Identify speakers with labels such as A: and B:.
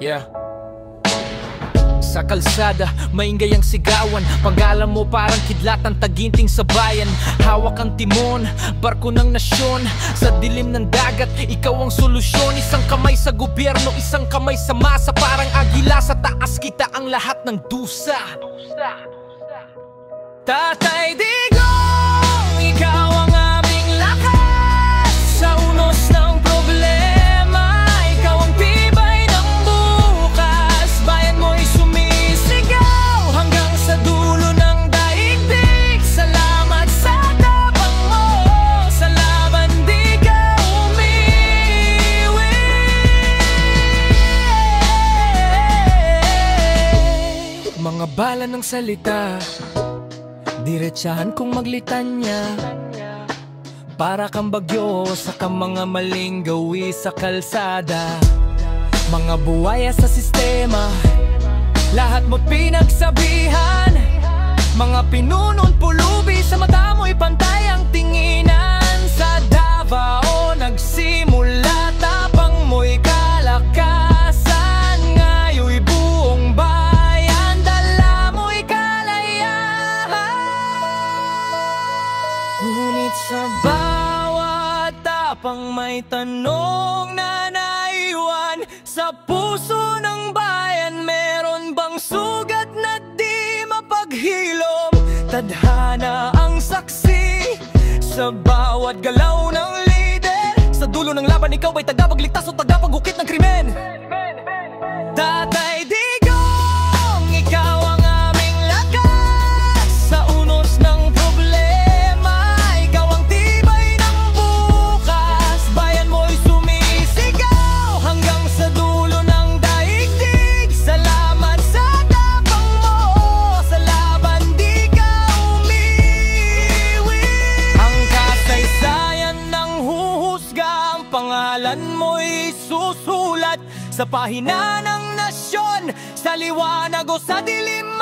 A: Yeah. Sa kalsada, maingay ang sigawan. Pag-alam mo parang kidlat ang taginting sa bayan. Hawak ang timon, barko ng nasyon. Sa dilim ng dagat, ikaw ang solusyon. Isang kamay sa gobyerno, isang kamay sa masa. Parang agila sa taas, kita ang lahat ng dusa. Tatay Digong, ikaw ang aming lakas. Sa unos ng problema, ikaw ang tibay ng bukas. Bayan mo'y sumisigaw hanggang sa dulo ng daigdig. Salamat sa tapang mo, sa laban di ka umiwi. Mga bala ng salita, diretsahan kong maglitanya. Para kang bagyo sa mga maling gawi sa kalsada. Mga buwaya sa sistema, lahat mo pinagsabihan. Mga pinunong pulubi, sa mata mo'y pantay ang tinginan. Sa Davao nagsimula, tapang mo'y kalakasan. Ngayon'y buong bayan, dala mo'y ngunit sa bawat tapang may tanong na naiwan. Sa puso ng bayan, meron bang sugat na di mapaghilom? Tadhana ang saksi sa bawat galaw ng lider. Sa dulo ng laban, ikaw ay tagapagligtas o tagapagukit ng krimen. Tatay Digong, ikaw ang aming lakas. Sa unos ng pangalan mo'y susulat sa pahina ng nasyon, sa liwanag o sa dilim